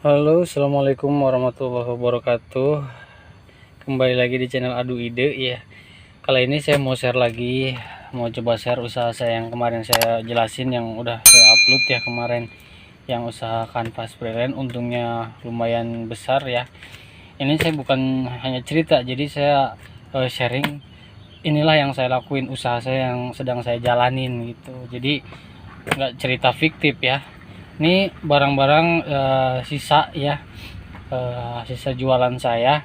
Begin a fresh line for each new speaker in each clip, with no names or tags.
Halo, assalamualaikum warahmatullahi wabarakatuh. Kembali lagi di channel Adu Ide ya. Kali ini saya mau share lagi, mau coba share usaha saya yang kemarin saya jelasin, yang udah saya upload ya kemarin, yang usaha kanvas freelance. Untungnya lumayan besar ya. Ini saya bukan hanya cerita, jadi saya sharing. Inilah yang saya lakuin, usaha saya yang sedang saya jalanin gitu. Jadi nggak cerita fiktif ya. Ini barang-barang sisa ya, sisa jualan saya.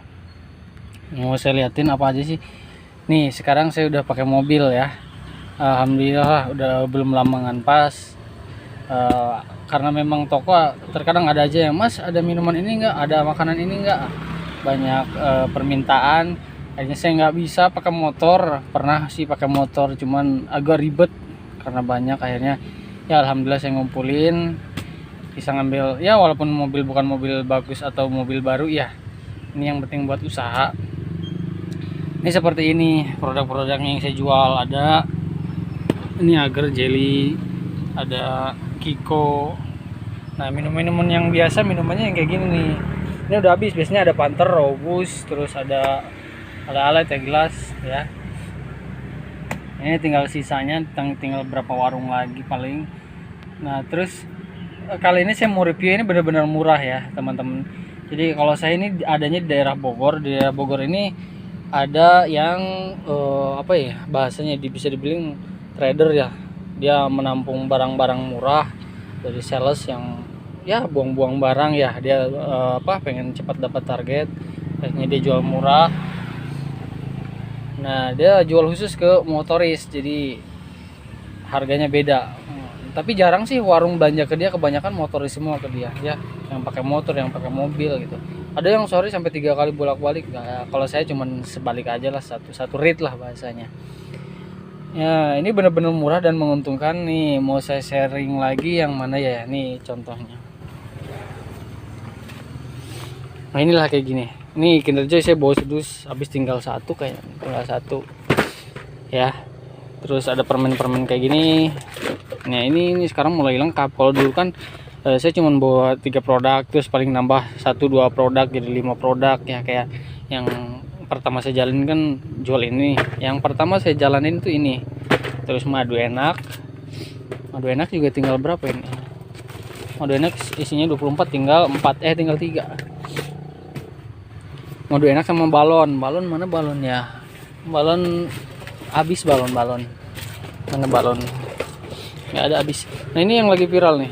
Mau saya liatin apa aja sih. Nih sekarang saya udah pakai mobil ya, alhamdulillah udah belum lama nganpas. Karena memang toko terkadang ada aja yang, mas ada minuman ini enggak, ada makanan ini enggak, banyak permintaan. Akhirnya saya nggak bisa pakai motor. Pernah sih pakai motor, cuman agak ribet karena banyak. Akhirnya ya alhamdulillah saya ngumpulin, bisa ngambil ya, walaupun mobil bukan mobil bagus atau mobil baru ya, ini yang penting buat usaha. Ini seperti ini produk-produk yang saya jual. Ada ini agar jelly, ada Kiko. Nah minum-minuman yang biasa, minumannya yang kayak gini nih, ini udah habis. Biasanya ada Panther, Robust, terus ada ala-ala teh gelas ya. Ini tinggal sisanya, tinggal berapa warung lagi paling. Nah terus kali ini saya mau review, ini benar-benar murah ya teman-teman. Jadi kalau saya ini adanya di daerah Bogor. Di daerah Bogor ini ada yang apa ya bahasanya, bisa dibilang trader ya. Dia menampung barang-barang murah dari sales yang ya buang-buang barang ya. Dia pengen cepat dapat target, akhirnya dia jual murah. Nah dia jual khusus ke motoris, jadi harganya beda. Tapi jarang sih warung belanja ke dia, kebanyakan motoris semua ke dia ya, yang pakai motor, yang pakai mobil gitu. Ada yang sorry sampai 3 kali bolak-balik. Nah, kalau saya cuman sebalik aja lah, satu rate lah bahasanya ya. Ini bener-bener murah dan menguntungkan. Nih mau saya sharing lagi yang mana ya, nih contohnya. Nah inilah kayak gini. Ini Kinder Joy saya bawa sedus, habis tinggal satu, kayak tinggal satu ya. Terus ada permen-permen kayak gini. Nah ini sekarang mulai lengkap. Kalau dulu kan saya cuma bawa 3 produk, terus paling nambah 1-2 produk jadi 5 produk ya. Kayak yang pertama saya jalanin kan jual ini. Yang pertama saya jalanin tuh ini. Terus madu enak. Madu enak juga tinggal berapa ini? Madu enak isinya 24, tinggal 3. Madu enak sama balon. Balon mana balonnya? Balon habis, balon mana balon? Nggak ada, habis. Nah ini yang lagi viral nih,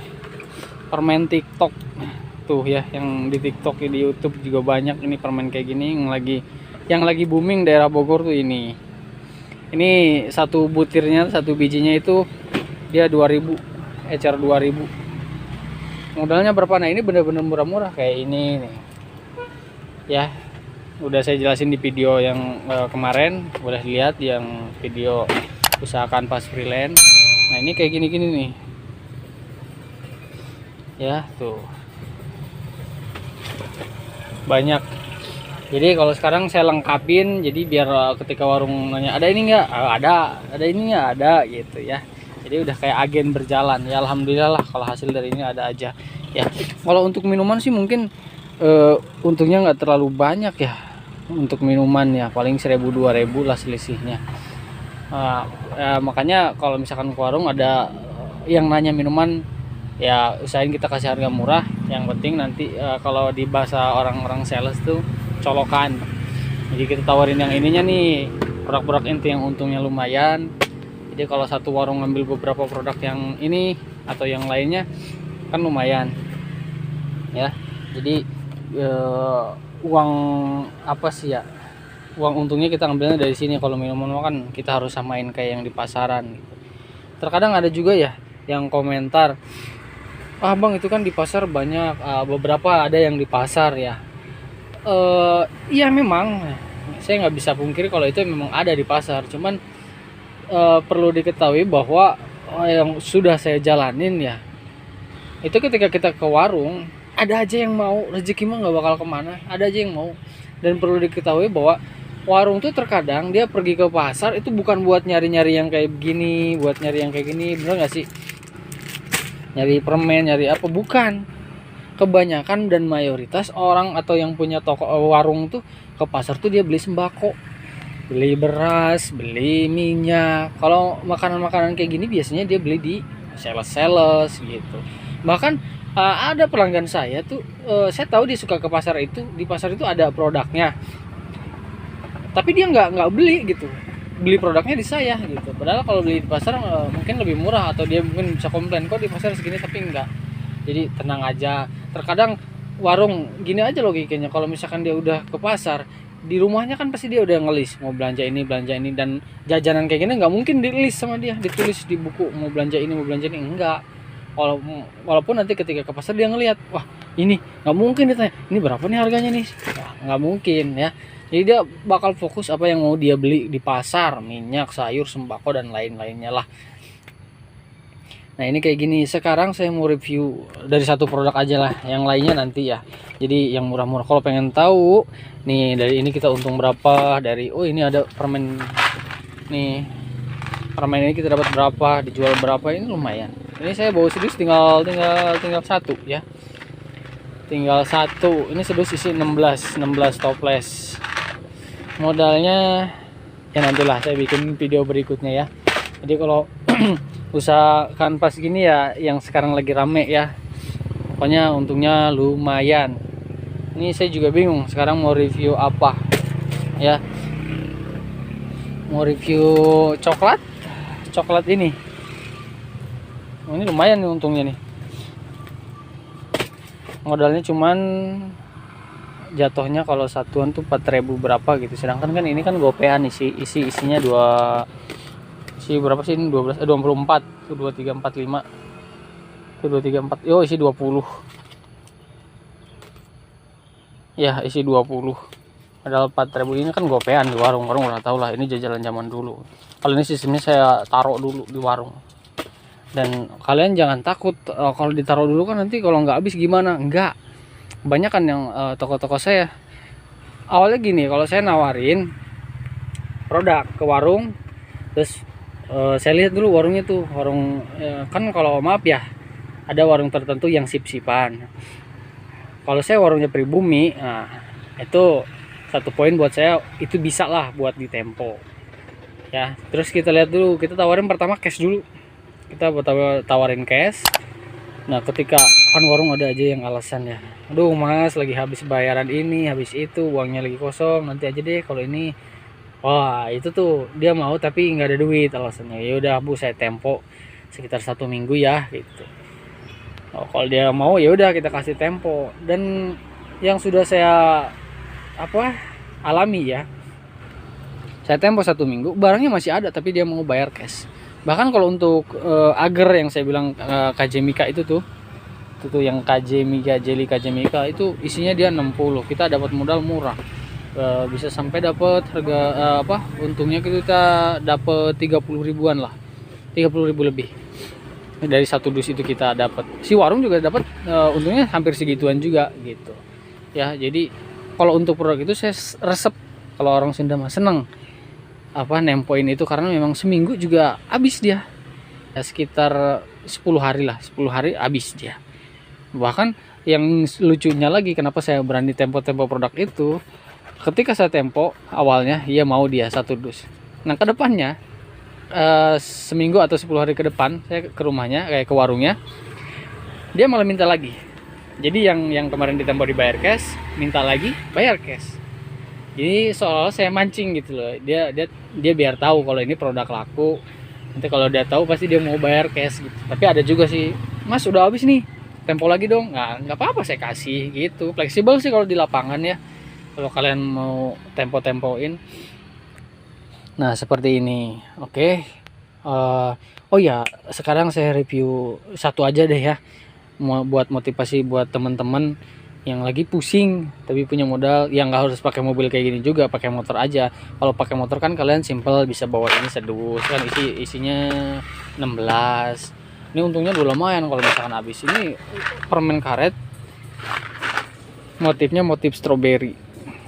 permen TikTok tuh ya, yang di TikTok di YouTube juga banyak. Ini permen kayak gini yang lagi booming daerah Bogor tuh ini satu butirnya, satu bijinya itu dia 2000, ecer 2000. Modalnya berapa? Nah ini bener-bener murah-murah kayak ini nih ya. Udah saya jelasin di video yang kemarin, udah lihat yang video usaha kanvas freelance. Nah ini kayak gini-gini nih ya, tuh banyak. Jadi kalau sekarang saya lengkapin, jadi biar ketika warung nanya ada ini enggak, ada ini enggak, ada gitu ya. Jadi udah kayak agen berjalan ya. Alhamdulillah lah kalau hasil dari ini ada aja ya. Kalau untuk minuman sih mungkin untungnya nggak terlalu banyak ya. Untuk minuman ya paling 1000-2000 lah selisihnya. Ya, makanya kalau misalkan ke warung ada yang nanya minuman ya, usahain kita kasih harga murah. Yang penting nanti kalau di bahasa orang-orang sales tuh colokan. Jadi kita tawarin yang ininya nih, produk-produk inti yang untungnya lumayan. Jadi kalau satu warung ngambil beberapa produk yang ini atau yang lainnya kan lumayan ya. Jadi uang apa sih ya, uang untungnya kita ngambilnya dari sini. Kalau minuman kan kita harus samain kayak yang di pasaran gitu. Terkadang ada juga ya yang komentar, ah bang itu kan di pasar banyak. Beberapa ada yang di pasar ya. Iya memang saya nggak bisa pungkiri kalau itu memang ada di pasar. Cuman perlu diketahui bahwa yang sudah saya jalanin ya, itu ketika kita ke warung ada aja yang mau. Rezeki mah nggak bakal kemana, ada aja yang mau. Dan perlu diketahui bahwa warung tuh terkadang dia pergi ke pasar itu bukan buat nyari-nyari yang kayak begini, buat nyari yang kayak gini, bener nggak sih? Nyari permen, nyari apa, bukan. kebanyakan dan mayoritas orang atau yang punya toko warung tuh ke pasar tuh dia beli sembako, beli beras, beli minyak. Kalau makanan-makanan kayak gini biasanya dia beli di sales-sales gitu. Bahkan ada pelanggan saya tuh, saya tahu dia suka ke pasar itu, di pasar itu ada produknya, tapi dia nggak beli gitu, beli produknya di saya gitu. Padahal kalau beli di pasar mungkin lebih murah, atau dia mungkin bisa komplain kok di pasar segini, tapi enggak. Jadi tenang aja. Terkadang warung gini aja logikanya, kalau misalkan dia udah ke pasar, di rumahnya kan pasti dia udah ngelis mau belanja ini, dan jajanan kayak gini nggak mungkin di-list sama dia, ditulis di buku mau belanja ini enggak. Walaupun nanti ketika ke pasar dia ngelihat, wah ini nggak mungkin ditanya ini berapa nih harganya nih, wah, nggak mungkin ya. Jadi dia bakal fokus apa yang mau dia beli di pasar, minyak, sayur, sembako, dan lain-lainnya lah. Nah ini kayak gini. Sekarang saya mau review dari satu produk aja lah, yang lainnya nanti ya. Jadi yang murah-murah. Kalau pengen tahu nih dari ini kita untung berapa, dari oh ini ada permen nih, permen ini kita dapat berapa, dijual berapa, ini lumayan. Ini saya bawa sedus tinggal satu ya. Tinggal satu. Ini sedus isi 16 toples. Modalnya ya nantilah saya bikin video berikutnya ya. Jadi kalau usaha kanvas gini ya yang sekarang lagi rame ya, pokoknya untungnya lumayan. Ini saya juga bingung sekarang mau review apa ya. Mau review coklat ini. Ini lumayan nih untungnya nih. Modalnya cuman jatuhnya kalau satuan tuh 4.000 berapa gitu, sedangkan kan ini kan gopean isinya isi berapa sih ini, 24 tuh, 2345 tuh, 234 yo isi 20 ya, isi 20. Padahal 4.000 ini kan gopean di warung udah tau lah, ini jajalan zaman dulu. Kalau ini sistemnya saya taruh dulu di warung. Dan kalian jangan takut kalau ditaruh dulu kan nanti kalau nggak habis gimana. Enggak, banyak kan yang toko-toko saya awalnya gini, kalau saya nawarin produk ke warung, terus saya lihat dulu warungnya tuh, warung kan kalau maaf ya ada warung tertentu yang sip-sipan. Kalau saya warungnya pribumi, nah itu satu poin buat saya, itu bisa lah buat di tempo ya. Terus kita lihat dulu, kita tawarin pertama cash dulu, kita tawarin cash. Nah ketika kan warung ada aja yang alasan ya, aduh mas lagi habis bayaran ini, habis itu, uangnya lagi kosong, nanti aja deh kalau ini. Wah itu tuh dia mau tapi nggak ada duit alasannya. Ya udah bu, saya tempo sekitar 1 minggu ya gitu. Oh, kalau dia mau ya udah kita kasih tempo. Dan yang sudah saya alami ya, saya tempo 1 minggu, barangnya masih ada tapi dia mau bayar cash. Bahkan kalau untuk agar yang saya bilang KJ Mika itu tuh yang KJ Mika, Jelly KJ Mika itu isinya dia 60, kita dapat modal murah. Bisa sampai dapat harga untungnya kita dapat 30 ribuan lah, 30 ribu lebih dari satu dus itu kita dapat. Si warung juga dapat untungnya hampir segituan juga gitu ya. Jadi kalau untuk produk itu saya resep, kalau orang Sunda mah seneng nempoin itu, karena memang seminggu juga habis dia ya, sekitar 10 hari lah, 10 hari habis dia. Bahkan yang lucunya lagi, kenapa saya berani tempo produk itu, ketika saya tempo awalnya ia mau dia satu dus. Nah kedepannya seminggu atau 10 hari ke depan saya ke rumahnya, kayak ke warungnya, dia malah minta lagi. Jadi yang kemarin ditempo dibayar cash, minta lagi bayar cash. Jadi seolah saya mancing gitu loh, dia biar tahu kalau ini produk laku. Nanti kalau dia tahu pasti dia mau bayar cash gitu. Tapi ada juga sih, mas udah habis nih, tempo lagi dong. Nggak apa-apa saya kasih gitu. Fleksibel sih kalau di lapangan ya, kalau kalian mau tempo-tempoin. Nah seperti ini. Oke. Oh ya, sekarang saya review satu aja deh ya, buat motivasi buat teman-teman yang lagi pusing tapi punya modal, yang nggak harus pakai mobil kayak gini juga, pakai motor aja. Kalau pakai motor kan kalian simple, bisa bawa ini sedus kan, isinya 16. Ini untungnya udah lumayan kalau misalkan habis. Ini permen karet, motifnya motif stroberi,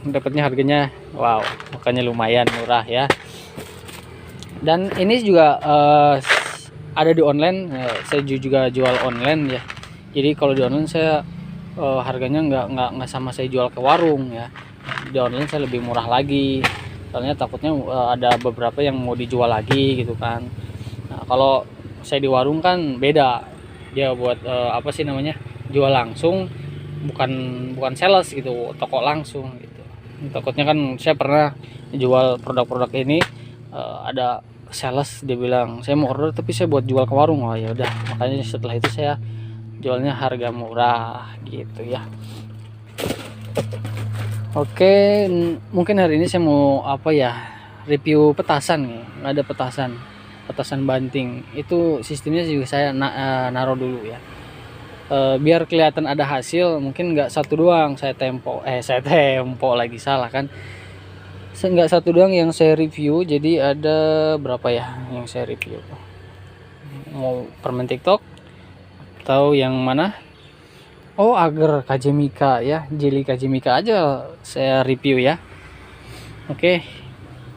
dapatnya harganya wow, makanya lumayan murah ya. Dan ini juga ada di online, saya juga jual online ya. Jadi kalau di online saya harganya nggak sama saya jual ke warung ya. Di online saya lebih murah lagi, soalnya takutnya ada beberapa yang mau dijual lagi gitu kan. Nah kalau saya di warung kan beda, dia buat apa sih namanya, jual langsung, bukan sales gitu, toko langsung gitu. Takutnya kan saya pernah jual produk-produk ini, ada sales dia bilang saya mau order tapi saya buat jual ke warung. Oh ya udah, makanya setelah itu saya jualnya harga murah gitu ya. Oke, mungkin hari ini saya mau apa ya, review petasan nih. Ada petasan banting. Itu sistemnya juga saya naruh dulu ya. Biar kelihatan ada hasil, mungkin nggak satu doang saya tempo lagi, salah kan. Nggak satu doang yang saya review, jadi ada berapa ya yang saya review. Mau permen TikTok atau yang mana? Oh, agar Kajemika ya, jelly Kajemika aja saya review ya. Oke,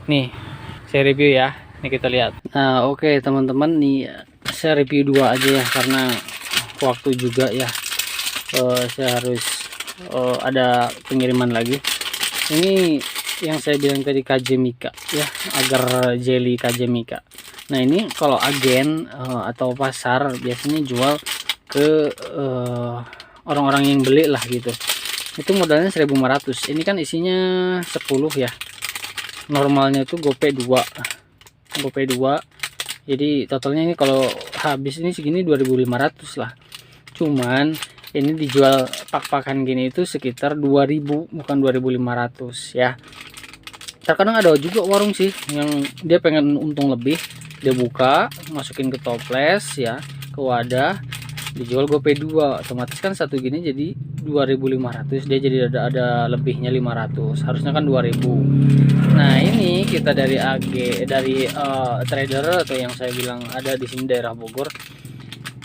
nih saya review ya. Nih kita lihat. Nah oke teman-teman, nih saya review dua aja ya, karena waktu juga ya. Saya harus ada pengiriman lagi. Ini yang saya bilang tadi Kajemika ya, agar jelly Kajemika. Nah ini kalau agen atau pasar biasanya jual ke orang-orang yang beli lah gitu. Itu modalnya 1.500. Ini kan isinya 10 ya. Normalnya itu GoPay 2. Jadi totalnya ini kalau habis ini segini 2.500 lah. Cuman ini dijual pak-pakan gini itu sekitar 2.000, bukan 2.500 ya. Terkadang ada juga warung sih yang dia pengen untung lebih, dia buka, masukin ke toples ya, ke wadah, dijual GoPay 2. Otomatis kan satu gini jadi 2.500, dia jadi ada lebihnya 500, harusnya kan 2.000. Nah ini kita dari trader atau yang saya bilang ada di sini daerah Bogor,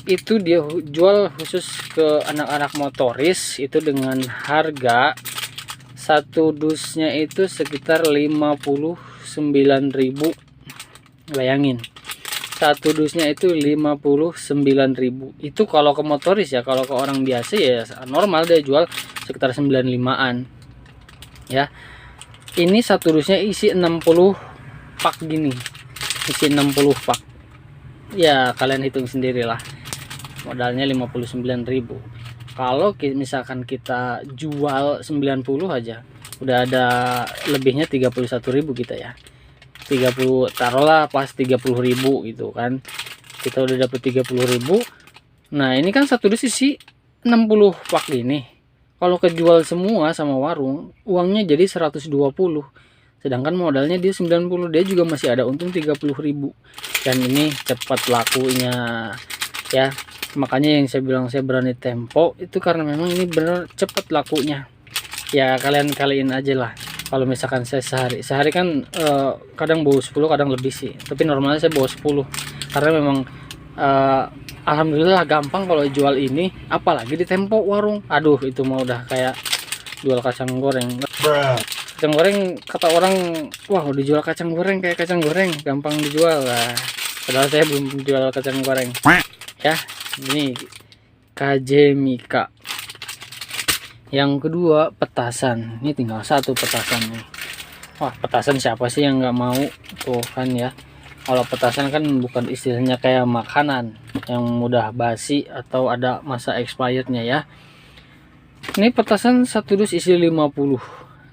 itu dia jual khusus ke anak-anak motoris, itu dengan harga satu dusnya itu sekitar 59.000. Bayangin, satu dusnya itu 59.000. Itu kalau ke motoris ya. Kalau ke orang biasa ya normal dia jual sekitar 95-an ya. Ini satu dusnya isi 60 pak gini, isi 60 pak ya, kalian hitung sendirilah, modalnya 59.000. Kalau misalkan kita jual 90 aja udah ada lebihnya 31.000 kita ya. 30, taruhlah pas 30.000 gitu kan, kita udah dapet 30.000. Nah ini kan satu dus isi 60 pak ini, kalau kejual semua sama warung uangnya jadi 120, sedangkan modalnya dia 90, dia juga masih ada untung 30.000. Dan ini cepat lakunya ya, makanya yang saya bilang saya berani tempo itu karena memang ini bener cepat lakunya ya. Kalian kaliin aja lah. Kalau misalkan saya sehari kan kadang bawa 10, kadang lebih sih, tapi normalnya saya bawa 10 karena memang alhamdulillah gampang kalau jual ini, apalagi di tempo warung. Aduh itu mah udah kayak jual kacang goreng. Kacang goreng kata orang, wah udah jual kacang goreng kayak kacang goreng, gampang dijual lah. Padahal saya belum jual kacang goreng ya. Ini Kajemika. Yang kedua petasan. Ini tinggal satu petasan nih. Wah petasan siapa sih yang nggak mau tuh kan ya. Kalau petasan kan bukan istilahnya kayak makanan yang mudah basi atau ada masa expirednya ya. Ini petasan satu dus isi 50.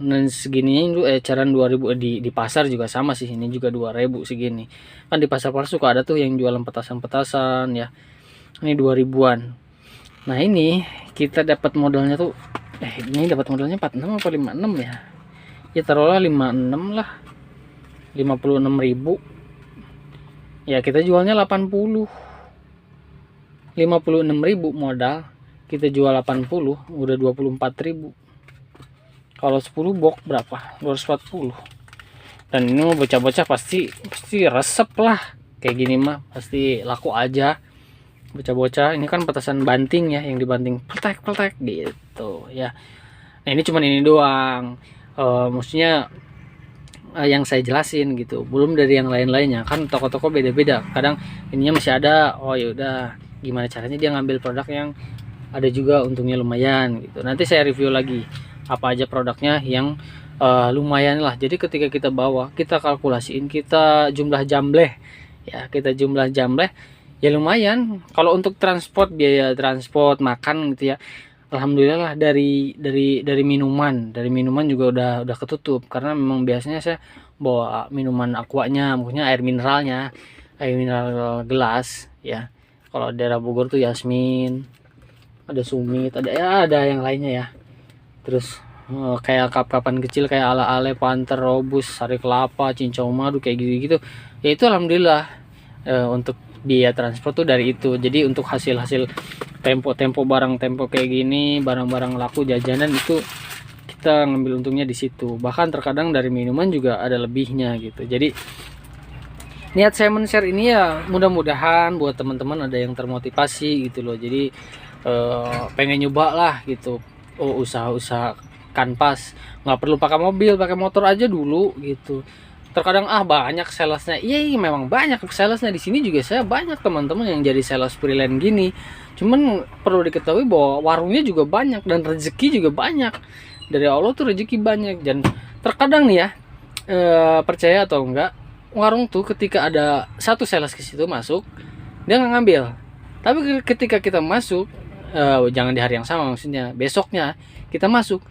Dan segininya itu eceran 2.000 di pasar juga sama sih. Ini juga 2.000 segini. Kan di pasar-pasar suka ada tuh yang jualan petasan-petasan ya. Ini 2.000-an. Nah ini kita dapat modalnya tuh ini dapat modalnya 46 atau 56 ya. Ya taruhlah 56 lah. 56.000. Ya kita jualnya 80. 56.000 modal, kita jual 80, udah 24.000. Kalau 10 box berapa? 240. Dan ini mau bocah-bocah pasti resep lah. Kayak gini mah pasti laku aja. Bocah-bocah ini kan petasan banting ya, yang dibanting peltek gitu ya. Nah ini cuman ini doang, maksudnya yang saya jelasin gitu, belum dari yang lain-lainnya. Kan toko-toko beda-beda, kadang ininya masih ada. Oh yaudah, gimana caranya dia ngambil produk yang ada juga untungnya lumayan gitu. Nanti saya review lagi apa aja produknya yang lumayan lah. Jadi ketika kita bawa, kita kalkulasiin, kita jumlah jambleh ya, kita jumlah jambleh ya lumayan. Kalau untuk transport, biaya transport, makan gitu ya, alhamdulillah lah. Dari minuman juga udah ketutup, karena memang biasanya saya bawa minuman aquanya, maksudnya air mineral gelas ya. Kalau daerah Bogor tuh Yasmin, ada Sumit, ada ya, ada yang lainnya ya. Terus kayak cup-cupan kecil kayak ala-ale, Panther, Robus, Sari Kelapa, Cincau Madu kayak gitu-gitu. Ya itu alhamdulillah untuk biaya transport tuh dari itu. Jadi untuk hasil-hasil tempo barang tempo kayak gini, barang-barang laku jajanan itu kita ngambil untungnya di situ. Bahkan terkadang dari minuman juga ada lebihnya gitu. Jadi niat saya men-share ini ya mudah-mudahan buat teman-teman ada yang termotivasi gitu loh. Jadi pengen nyoba lah gitu. Usaha-usaha kanvas, nggak perlu pakai mobil, pakai motor aja dulu gitu. Terkadang banyak salesnya, iya memang banyak salesnya. Di sini juga saya banyak teman-teman yang jadi sales freelance gini. Cuman perlu diketahui bahwa warungnya juga banyak dan rezeki juga banyak. Dari Allah tuh rezeki banyak. Dan terkadang nih ya, percaya atau enggak, warung tuh ketika ada satu sales ke situ masuk, dia nggak ngambil. Tapi ketika kita masuk, jangan di hari yang sama, maksudnya besoknya kita masuk,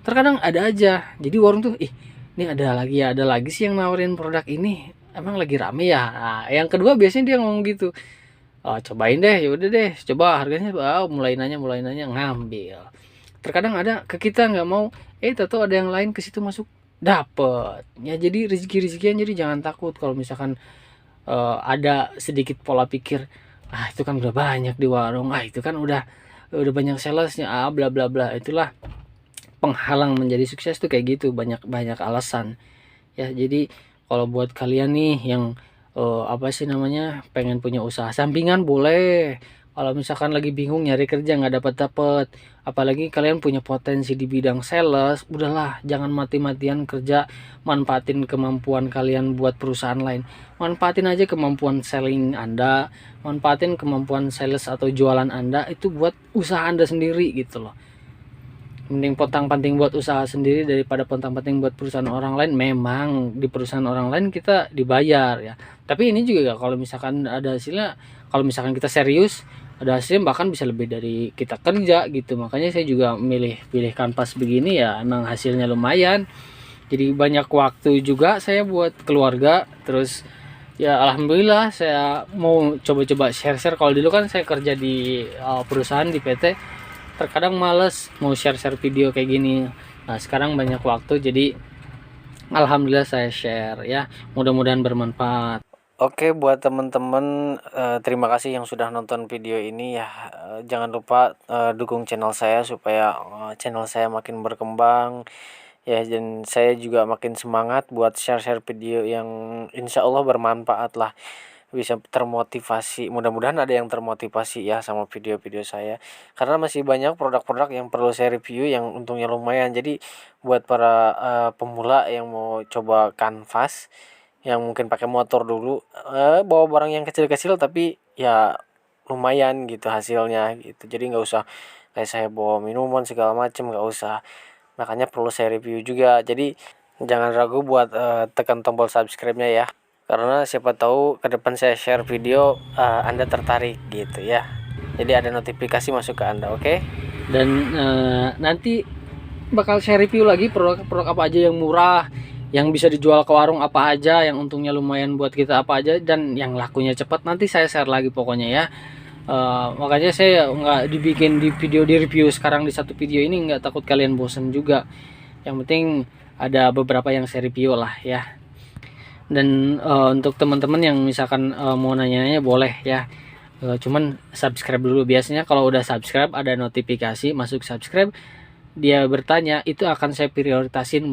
terkadang ada aja. Jadi warung tuh ini ada lagi sih yang nawarin produk ini, emang lagi rame ya. Nah, yang kedua biasanya dia ngomong gitu, cobain deh, ya udah deh, coba harganya, mulai nanya ngambil. Terkadang ada ke kita nggak mau, tahu ada yang lain ke situ masuk dapet ya. Jadi rezeki-rezekian, jadi jangan takut kalau misalkan ada sedikit pola pikir, itu kan udah banyak di warung, itu kan udah banyak salesnya, bla bla bla. Itulah penghalang menjadi sukses tuh kayak gitu, banyak alasan ya. Jadi kalau buat kalian nih yang apa sih namanya, pengen punya usaha sampingan, boleh. Kalau misalkan lagi bingung nyari kerja nggak dapat, apalagi kalian punya potensi di bidang sales, udahlah jangan mati-matian kerja. Manfaatin kemampuan kalian buat perusahaan lain, manfaatin aja kemampuan selling Anda, manfaatin kemampuan sales atau jualan Anda itu buat usaha Anda sendiri gitu loh. Mending pontang-panting buat usaha sendiri daripada pontang-panting buat perusahaan orang lain. Memang di perusahaan orang lain kita dibayar ya, tapi ini juga kalau misalkan ada hasilnya, kalau misalkan kita serius ada hasilnya, bahkan bisa lebih dari kita kerja gitu. Makanya saya juga pilih kanvas begini ya, emang hasilnya lumayan. Jadi banyak waktu juga saya buat keluarga. Terus ya alhamdulillah saya mau coba-coba share-share. Kalau dulu kan saya kerja di perusahaan, di PT, terkadang males mau share video kayak gini. Nah sekarang banyak waktu, jadi alhamdulillah saya share ya, mudah-mudahan bermanfaat. Oke, buat teman-teman, terima kasih yang sudah nonton video ini ya. Jangan lupa dukung channel saya supaya channel saya makin berkembang ya, dan saya juga makin semangat buat share video yang insya Allah bermanfaat lah, bisa termotivasi. Mudah-mudahan ada yang termotivasi ya sama video-video saya, karena masih banyak produk-produk yang perlu saya review yang untungnya lumayan. Jadi buat para pemula yang mau coba kanvas, yang mungkin pakai motor dulu, bawa barang yang kecil-kecil tapi ya lumayan gitu hasilnya gitu. Jadi nggak usah kayak saya bawa minuman segala macem, nggak usah. Makanya perlu saya review juga. Jadi jangan ragu buat tekan tombol subscribe-nya ya, karena siapa tahu ke depan saya share video Anda tertarik gitu ya. Jadi ada notifikasi masuk ke Anda, oke? Dan nanti bakal saya review lagi produk apa aja yang murah, yang bisa dijual ke warung apa aja, yang untungnya lumayan buat kita apa aja, dan yang lakunya cepat. Nanti saya share lagi pokoknya ya. Makanya saya nggak dibikin di review sekarang di satu video ini, nggak takut kalian bosen juga. Yang penting ada beberapa yang saya review lah ya. Dan untuk teman-teman yang misalkan mau nanya-nanya boleh ya, cuman subscribe dulu. Biasanya kalau udah subscribe ada notifikasi masuk subscribe, dia bertanya itu akan saya prioritasin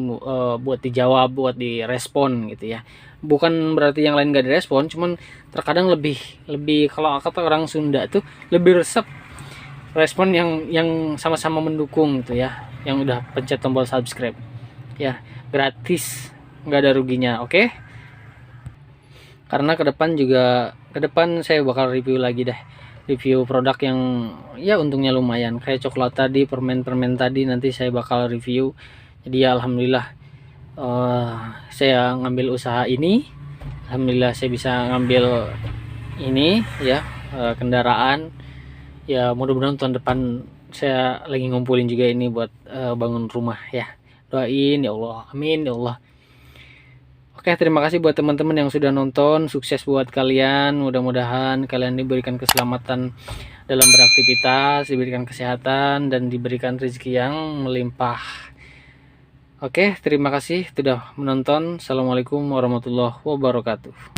buat dijawab, buat direspon gitu ya. Bukan berarti yang lain gak direspon, cuman terkadang lebih kalau kata orang Sunda tuh lebih resep respon yang sama-sama mendukung gitu ya, yang udah pencet tombol subscribe ya, gratis, nggak ada ruginya, oke? Karena ke depan saya bakal review lagi deh review produk yang ya untungnya lumayan, kayak coklat tadi, permen-permen tadi nanti saya bakal review. Jadi ya alhamdulillah saya ngambil usaha ini, alhamdulillah saya bisa ngambil ini ya, kendaraan ya. Mudah-mudahan tahun depan saya lagi ngumpulin juga ini buat bangun rumah ya. Doain ya Allah, amin ya Allah. Oke, terima kasih buat teman-teman yang sudah nonton. Sukses buat kalian. Mudah-mudahan kalian diberikan keselamatan dalam beraktivitas, diberikan kesehatan, dan diberikan rezeki yang melimpah. Oke, terima kasih sudah menonton. Assalamualaikum warahmatullahi wabarakatuh.